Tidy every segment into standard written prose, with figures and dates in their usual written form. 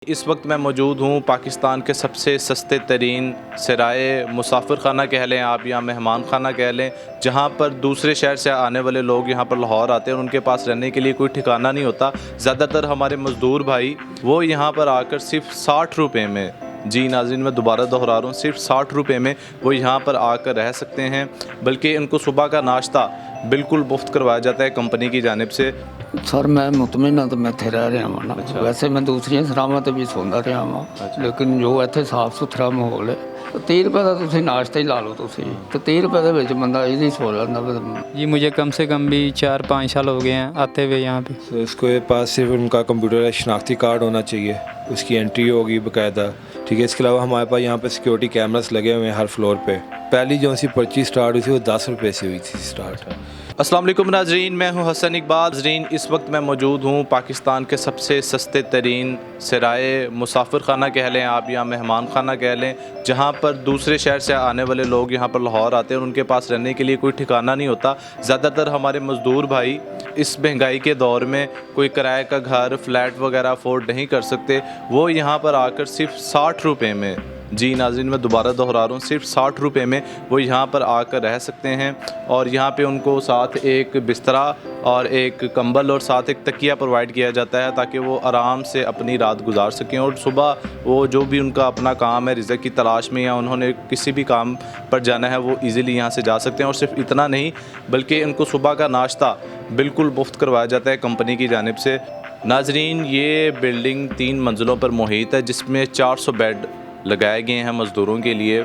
इस वक्त मैं मौजूद हूँ पाकिस्तान के सबसे सस्ते तरीन सराय मुसाफिर खाना कह लें आप या मेहमान खाना कह लें, जहाँ पर दूसरे शहर से आने वाले लोग यहाँ पर लाहौर आते हैं और उनके पास रहने के लिए कोई ठिकाना नहीं होता। ज़्यादातर हमारे मज़दूर भाई वो यहाँ पर आकर सिर्फ 60 रुपये में, जी नाज़रीन मैं दोबारा दोहरा रहा हूँ, सिर्फ 60 रुपये में वो यहाँ पर आकर रह सकते हैं। बल्कि इनको सुबह का नाश्ता बिल्कुल मुफ्त करवाया जाता है कंपनी की जानिब से। सर मैं मुतमिन हाँ तो मैं इत्थे रह रहा हाँ ना। अच्छा। वैसे मैं दूसरियां सरावां ते भी सौंदा रहा हाँ। अच्छा। लेकिन जो इत्थे साफ सुथरा माहौल है, 30 रुपये का तुसीं नाश्ता ही ला लो तुसीं, तो 30 रुपये दे विच बंदा इजी सो लैंदा। जी मुझे कम से कम भी 4-5 साल हो गए हैं आते हुए यहाँ पे। तो इसके पास सिर्फ उनका कंप्यूटर शनाख्ती कार्ड होना चाहिए, उसकी एंट्री होगी बाकायदा, ठीक है। इसके अलावा हमारे पास यहाँ पे सिक्योरिटी कैमरास लगे हुए हैं हर फ्लोर पे। पहली जो सी पर्ची स्टार्ट हुई थी वो 10 रुपये से हुई थी स्टार्ट। अस्सलाम वालेकुम नाज़रीन, मैं हूं हसन इकबाल। नाज़रीन इस वक्त मैं मौजूद हूं पाकिस्तान के सबसे सस्ते तरीन सराय मुसाफिर खाना कह लें आप या मेहमान खाना कह लें, जहां पर दूसरे शहर से आने वाले लोग यहां पर लाहौर आते हैं और उनके पास रहने के लिए कोई ठिकाना नहीं होता। ज़्यादातर हमारे मज़दूर भाई इस महंगाई के दौर में कोई किराए का घर फ्लैट वगैरह अफोर्ड नहीं कर सकते, वो यहाँ पर आकर सिर्फ 60 रुपये में, जी नाज़रीन मैं दोबारा दोहरा रहा हूँ, सिर्फ 60 रुपये में वो यहाँ पर आकर रह सकते हैं। और यहाँ पे उनको साथ एक बिस्तरा और एक कंबल और साथ एक तकिया प्रोवाइड किया जाता है ताकि वो आराम से अपनी रात गुजार सकें और सुबह वो जो भी उनका अपना काम है रिज़्क़ की तलाश में या उन्होंने किसी भी काम पर जाना है वो ईज़िली यहाँ से जा सकते हैं। और सिर्फ इतना नहीं बल्कि इनको सुबह का नाश्ता बिल्कुल मुफ्त करवाया जाता है कंपनी की जानिब से। नाज़रीन ये बिल्डिंग 3 मंजिलों पर मुहित है जिसमें 400 बेड लगाए गए हैं मज़दूरों के लिए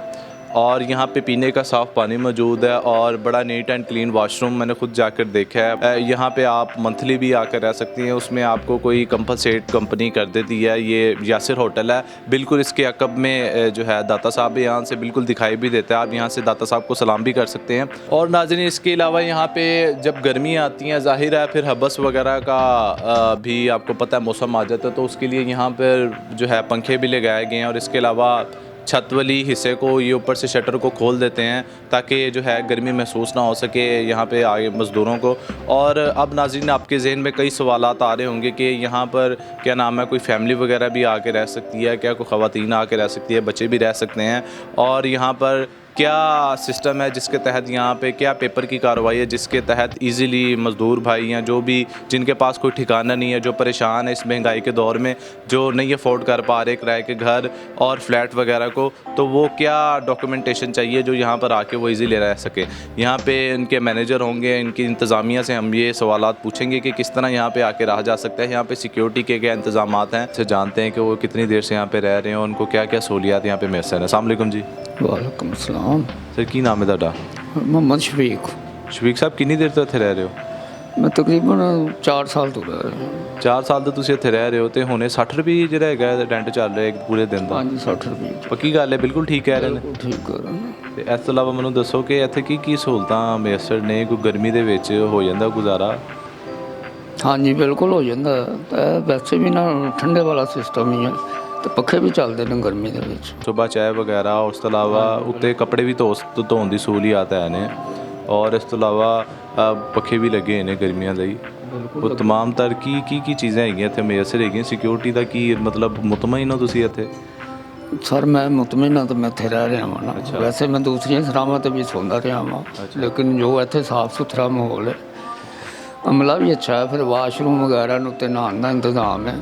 और यहाँ पे पीने का साफ़ पानी मौजूद है और बड़ा नीट एंड क्लीन वाशरूम मैंने खुद जाकर देखा है। यहाँ पे आप मंथली भी आकर रह सकती हैं, उसमें आपको कोई कंपनसेट कंपनी कर देती है। ये यासिर होटल है, बिल्कुल इसके अकब में जो है दाता साहब यहाँ से बिल्कुल दिखाई भी देता है, आप यहाँ से दाता साहब को सलाम भी कर सकते हैं। और नाज़रीन इसके अलावा यहाँ पर जब गर्मी आती हैं ज़ाहिर है फिर हबस वगैरह का भी आपको पता है मौसम आ जाता है, तो उसके लिए यहाँ पर जो है पंखे भी लगाए गए हैं और इसके अलावा छत वाली हिस्से को ये ऊपर से शटर को खोल देते हैं ताकि जो है गर्मी महसूस ना हो सके यहाँ पे आगे मज़दूरों को। और अब नाज़रीन आपके जहन में कई सवालात आ रहे होंगे कि यहाँ पर क्या नाम है कोई फैमिली वगैरह भी आके रह सकती है क्या, कोई ख़वातीन आके रह सकती है, बच्चे भी रह सकते हैं, और यहाँ पर क्या सिस्टम है जिसके तहत यहाँ पे क्या पेपर की कार्रवाई है जिसके तहत इजीली मज़दूर भाई हैं जो भी जिनके पास कोई ठिकाना नहीं है, जो परेशान है इस महंगाई के दौर में, जो नहीं अफोर्ड कर पा रहे किराए के घर और फ्लैट वगैरह को, तो वो क्या डॉक्यूमेंटेशन चाहिए जो यहाँ पर आके वो इजीली रह सके। यहाँ पे इनके मैनेजर होंगे, इनकी इंतज़ामिया से हम ये सवालात पूछेंगे कि किस तरह यहाँ पर आके रहा जा सकता है, यहाँ पर सिक्योरिटी के क्या इंतज़ाम हैं, से जानते हैं कि वो कितनी देर से यहाँ पर रह रहे हैं और उनको क्या क्या सहूलियात यहाँ पर मैसर हैं। अस्सलाम वालेकुम जी। वालेकुम सलाम। सर की नाम है ਤੁਹਾਡਾ? मोहम्मद शफीक। शफीक साहब कितनी देर ਤੋਂ ਇੱਥੇ ਰਹਿ ਰਹੇ ਹੋ? मैं तकरीबन 4 साल तो रह रहा 4 ਸਾਲ ਤੋਂ ਤੁਸੀਂ ਇੱਥੇ ਰਹਿ ਰਹੇ ਹੋ ਤੇ ਹੁਣੇ 60 ਰੁਪਏ ਜਿਹੜਾ ਹੈਗਾ ਰੈਂਟ ਚੱਲ ਰਿਹਾ ਇੱਕ ਪੂਰੇ ਦਿਨ ਦਾ? हाँ जी 60 रुपये। ਪੱਕੀ ਗੱਲ ਹੈ, ਬਿਲਕੁਲ ਠੀਕ ਕਹਿ ਰਹੇ ਨੇ। बिल्कुल ठीक कर रहे हैं। ਤੇ ਇਸ ਤੋਂ ਇਲਾਵਾ ਮੈਨੂੰ ਦੱਸੋ ਕਿ ਇੱਥੇ ਕੀ ਕੀ ਸਹੂਲਤਾਂ ਮੈਸਰ ਨੇ, ਕੋਈ ਗਰਮੀ ਦੇ ਵਿੱਚ ਹੋ ਜਾਂਦਾ ਗੁਜ਼ਾਰਾ? हाँ जी बिल्कुल हो जाता है। वैसे भी ना ठंडे वाला सिस्टम ही है तो पखे भी चलते हैं गर्मी के विच। ਸੁਬਾ ਚਾय ਵਗੈਰਾ, ਉਸ ਤੋਂ ਇਲਾਵਾ ਉੱਤੇ ਕੱਪੜੇ ਵੀ ਧੋਣ ਦੀ ਸਹੂਲੀਅਤ ਹੈ ਨੇ ਔਰ ਇਸ ਤੋਂ ਇਲਾਵਾ ਪੱਖੇ ਵੀ ਲੱਗੇ ਨੇ ਗਰਮੀਆਂ ਲਈ। ਉਹ तमाम तर ਕੀ ਚੀਜ਼ਾਂ ਹੈਗੀਆਂ ਇੱਥੇ ਮੈਸਰ ਹੈਗੀਆਂ? ਸਿਕਿਉਰਿਟੀ ਦਾ ਕੀ मतलब ਮੁਤਮਈਨ ਹੋ ਤੁਸੀਂ ਇੱਥੇ? सर मैं मुतमिन हाँ तो मैं इत्थे रह रहा हाँ ना। अच्छा। वैसे मैं दूसरियां सरावां ते भी सौंदा रहा हाँ। अच्छा। लेकिन जो इत्थे साफ सुथरा माहौल है, अमला भी अच्छा है, फिर वाशरूम वगैरह नूं ते नहाने का इंतज़ाम है,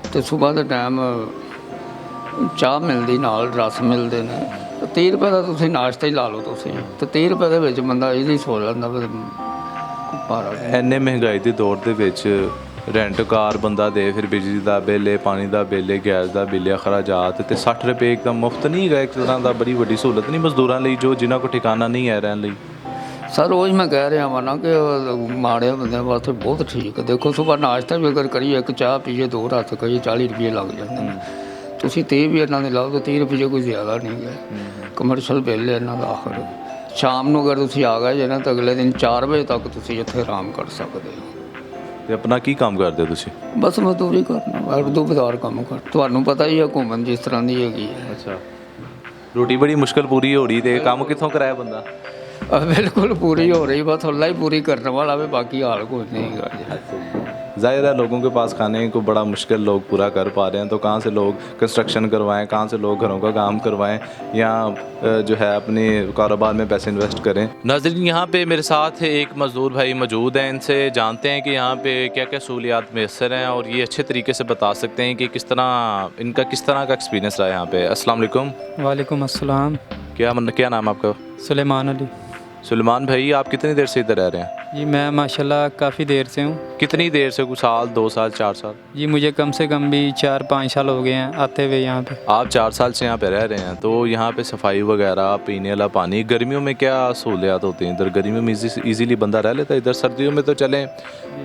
तो सुबह के टाइम चाह मिलती नाल रस मिलते हैं। 30 रुपये का तुसीं नाश्ता ही ला लो तुसीं, तो 30 रुपये दे विच बंदा इजी सो लैंदा। पारा ਇੰਨੇ ਮਹਿੰਗਾਈ ਦੇ ਦੌਰ ਦੇ ਵਿੱਚ ਰੈਂਟ ਕਾਰ ਬੰਦਾ ਦੇ, ਫਿਰ ਬਿਜਲੀ ਦਾ ਬਿੱਲ ਹੈ, ਪਾਣੀ ਦਾ ਬਿੱਲ ਹੈ, ਗੈਸ ਦਾ ਬਿੱਲ ਹੈ, ਖਰਾਜਾਤ, ਤੇ 60 ਰੁਪਏ ਇੱਕਦਮ ਮੁਫਤ ਨਹੀਂ ਹੈਗਾ? ਇੱਕ ਤਰ੍ਹਾਂ ਦਾ ਬੜੀ ਵੱਡੀ ਸਹੂਲਤ ਨਹੀਂ ਮਜ਼ਦੂਰਾਂ ਲਈ ਜੋ ਜਿਨ੍ਹਾਂ ਕੋਲ ਠਿਕਾਣਾ ਨਹੀਂ ਹੈ ਰਹਿਣ ਲਈ? सर वही मैं कह रहा हाँ ना कि माड़े बंदे वास्ते बहुत ठीक है। देखो सुबह नाश्ता भी अगर करिए, एक चाह पीए, 2 रस करिए, 40 रुपये लग जाते हैं। तुसीं 30 भी इन्हों लाओ तो 30 रुपये कोई ज़्यादा नहीं है। कमर्शल बिल है इन्हों का। आखिर शाम को अगर तुसीं आ गए ना तो अगले दिन 4 बजे तक तुसीं इत्थे आराम कर सकते हो। ਤੇ ਆਪਣਾ ਕੀ ਕੰਮ ਕਰਦੇ ਹੋ ਤੁਸੀਂ? बस मजदूरी करना, उर्दू बाजार काम कर। तुहानूं पता ही है हुकूमत जिस तरह की हैगी है। ਅੱਛਾ, ਰੋਟੀ ਬੜੀ ਮੁਸ਼ਕਲ ਪੂਰੀ ਹੋ ਰਹੀ ਤੇ ਕੰਮ ਕਿੱਥੋਂ ਕਰਾਇਆ ਬੰਦਾ? बिल्कुल पूरी हो रही, बस अल्लाह ही पूरी करने वाला भी, बाकी हाल कुछ नहीं है। ज़ाहिर है लोगों के पास खाने को बड़ा मुश्किल लोग पूरा कर पा रहे हैं, तो कहाँ से लोग कंस्ट्रक्शन करवाएं, कहाँ से लोग घरों का काम करवाएं या जो है अपने कारोबार में पैसे इन्वेस्ट करें। नाज़रीन, यहाँ पे मेरे साथ एक मज़दूर भाई मौजूद हैं, इनसे जानते हैं कि यहाँ पे क्या क्या सहूलियात मैसर हैं और ये अच्छे तरीके से बता सकते हैं कि किस तरह का एक्सपीरियंस रहा है यहाँ पे। अस्सलाम वालेकुम। वालेकुम अस्सलाम। क्या नाम है आपका? सुलेमान अली। सुलेमान भाई, आप कितनी देर से इधर रह रहे हैं? जी मैं माशाल्लाह काफ़ी देर से हूँ। कितनी देर से? कुछ साल, 2 साल, 4 साल? जी मुझे कम से कम भी 4-5 साल हो गए हैं आते हुए यहाँ पे। आप 4 साल से यहाँ पे रह रहे हैं, तो यहाँ पे सफाई वगैरह, पीने वाला पानी, गर्मियों में क्या सहूलियात होती हैं इधर? गर्मियों में इजीली बंदा रह लेता है इधर, सर्दियों में तो चलें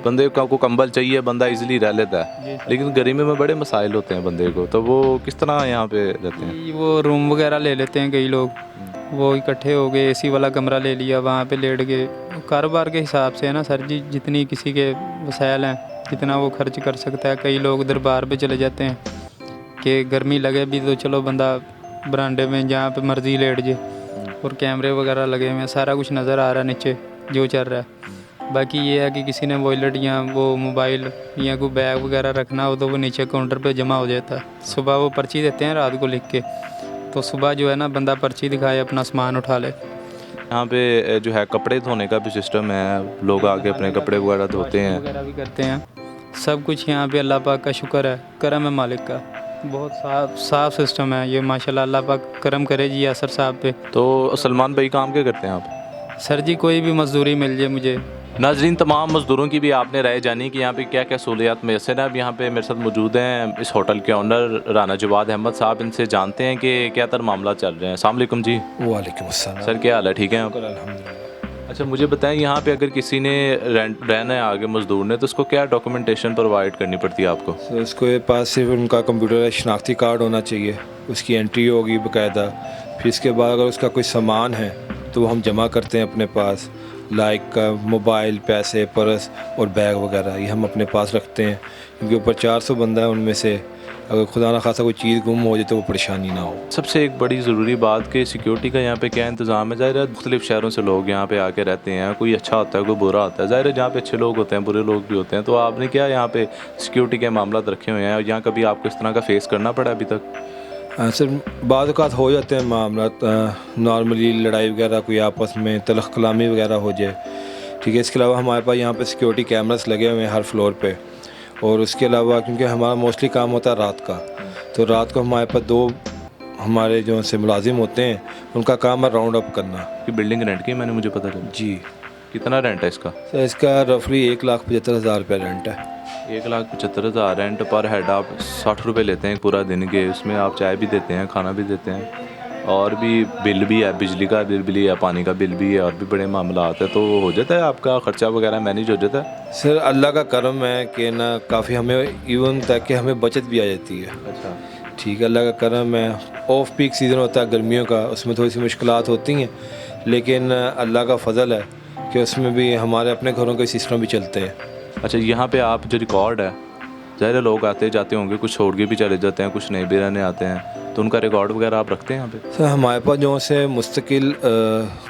बंदे को कंबल चाहिए, बंदा इजीली रह लेता है, लेकिन गर्मियों में बड़े मसाइल होते हैं बंदे को, तो वो किस तरह यहाँ पे रहते हैं? जी वो रूम वगैरह ले लेते हैं कई लोग, वो इकट्ठे हो गए, एसी वाला कमरा ले लिया, वहाँ पे लेट गए। कारोबार के हिसाब से है ना सर जी, जितनी किसी के वसाइल हैं जितना वो खर्च कर सकता है। कई लोग दरबार पे चले जाते हैं कि गर्मी लगे भी तो चलो बंदा बरांडे में जहाँ पे मर्ज़ी लेट जाए, और कैमरे वगैरह लगे हुए हैं, सारा कुछ नज़र आ रहा है नीचे जो चल रहा है। बाकी ये है कि किसी ने वॉलेट या वो मोबाइल या कोई बैग वगैरह रखना हो तो वो नीचे काउंटर पे जमा हो जाता है। सुबह वो पर्ची देते हैं रात को लिख के, तो सुबह जो है ना बंदा पर्ची दिखाए अपना सामान उठा ले। यहाँ पे जो है कपड़े धोने का भी सिस्टम है, लोग आके अपने कपड़े वगैरह धोते हैं वगैरह भी करते हैं। सब कुछ यहाँ पे अल्लाह पाक का शुक्र है, करम है मालिक का, बहुत साफ सिस्टम है ये माशाल्लाह। अल्लाह पाक करम करे जी असर साहब पे। तो सलमान भाई काम क्या करते हैं आप? सर जी कोई भी मजदूरी मिल जाए मुझे। नाजरीन, तमाम मज़दूरों की भी आपने राय जानी कि यहाँ पे क्या क्या सहूलियात मैसर हैं। अब यहाँ पे मेरे साथ मौजूद हैं इस होटल के ऑनर राना जवाद अहमद साहब, इनसे जानते हैं कि क्या तर मामला चल रहे हैं। अस्सलाम वालेकुम जी। वालेकुम अस्सलाम। सर क्या हाल है, ठीक है आप? अल्हम्दुलिल्लाह। अच्छा मुझे बताएं, यहाँ पे अगर किसी ने रहना है आगे मज़दूर ने, तो उसको क्या डॉक्यूमेंटेशन प्रोवाइड करनी पड़ती है आपको? तो उसके पास सिर्फ उनका कंप्यूटर शनाख्ती कार्ड होना चाहिए, उसकी एंट्री होगी बाकायदा। फिर इसके बाद अगर उसका कोई सामान है तो वो हम जमा करते हैं अपने पास, लाइक मोबाइल, पैसे, पर्स और बैग वगैरह, ये हम अपने पास रखते हैं, क्योंकि ऊपर 400 बंदा है, उनमें से अगर खुदा ना खासा कोई चीज़ गुम हो जाए तो वो परेशानी ना हो। सबसे एक बड़ी ज़रूरी बात कि सिक्योरिटी का यहाँ पे क्या इंतज़ाम है? ज़ाहिर है मुख्तलिफ़ शहरों से लोग यहाँ पे आके रहते हैं, कोई अच्छा होता है कोई बुरा होता है। ज़ाहिर है जहाँ पे अच्छे लोग होते हैं बुरे लोग भी होते हैं, तो आपने क्या यहाँ पे सिक्योरिटी के मामला रखे हुए हैं और यहाँ कभी आपको इस तरह का फेस करना पड़ा अभी तक? सर बाद औक़ात हो जाते हैं मामला, नॉर्मली लड़ाई वगैरह, कोई आपस में तलख़ कलामी वगैरह हो जाए, ठीक है। इसके अलावा हमारे पास यहाँ पे सिक्योरिटी कैमरास लगे हुए हैं हर फ्लोर पे, और उसके अलावा क्योंकि हमारा मोस्टली काम होता है रात का, तो रात को हमारे पास 2 हमारे जो से मुलाजिम होते हैं, उनका काम है राउंड अप करना। कि बिल्डिंग रेंट की मैंने मुझे पता चला। जी। कितना रेंट है इसका? सर इसका रफली 1,75,000 रुपये रेंट है। 1,75,000 रेंट पर हेड। आप 60 रुपये लेते हैं पूरा दिन के, उसमें आप चाय भी देते हैं, खाना भी देते हैं, और भी बिल भी है, बिजली का बिल भी है, पानी का बिल भी है, और भी बड़े मामला आते हैं, तो हो जाता है आपका ख़र्चा वगैरह मैनेज हो जाता है? सर अल्लाह का करम है कि ना काफ़ी हमें इवन तक कि हमें बचत भी आ जाती है। अच्छा, ठीक है, अल्लाह का करम है। ऑफ पीक सीज़न होता है गर्मियों का, उसमें थोड़ी सी मुश्किलात होती हैं, लेकिन अल्लाह का फ़ज़ल है कि उसमें भी हमारे अपने घरों के सिस्टम भी चलते हैं। अच्छा, यहाँ पे आप जो रिकॉर्ड है, ज़ाहिर लोग आते जाते होंगे, कुछ छोड़ के भी चले जाते हैं, कुछ नए भी रहने आते हैं, तो उनका रिकॉर्ड वगैरह आप रखते हैं यहाँ पे? सर हमारे पास जो से मुस्तकिल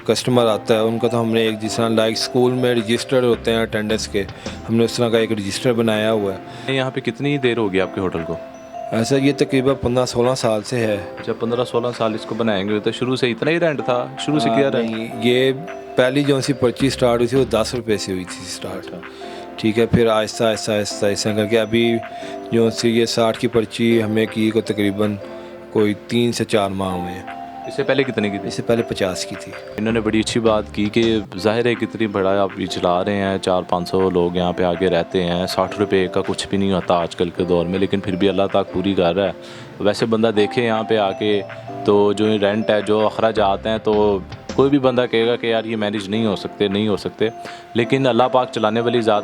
कस्टमर आता है उनका तो हमने एक जिस तरह लाइक स्कूल में रजिस्टर होते हैं अटेंडेंस के, हमने उस तरह का एक रजिस्टर बनाया हुआ है। यहाँ पे कितनी देर होगी आपके होटल को? ऐसा ये तकरीबन 15-16 साल से है। अच्छा, 15-16 साल इसको बनाएंगे, तो शुरू से इतना ही रेंट था? शुरू से किया नहीं, ये पहली जो सी पर्ची स्टार्ट हुई थी वो 10 रुपये से हुई थी स्टार्ट, ठीक है। फिर आहिस्ता आहिस्ता आहिस्ता ऐसा करके अभी जो सी ये 60 की पर्ची हमने की को तकरीबन कोई 3 से 4 माह हुए हैं। इससे पहले कितने की थी? इससे पहले 50 की थी। इन्होंने बड़ी अच्छी बात की कि ज़ाहिर है कितनी बड़ा आप ये चला रहे हैं, 400-500 लोग यहाँ पे आके रहते हैं, 60 रुपये का कुछ भी नहीं होता आजकल के दौर में, लेकिन फिर भी अल्लाह ताक पूरी कर रहा है। वैसे बंदा देखे यहाँ पे आके तो जो रेंट है, जो अखराजात हैं, तो कोई भी बंदा कहेगा कि यार ये मैनेज नहीं हो सकते, लेकिन अल्लाह पाक चलाने वाली ज़ात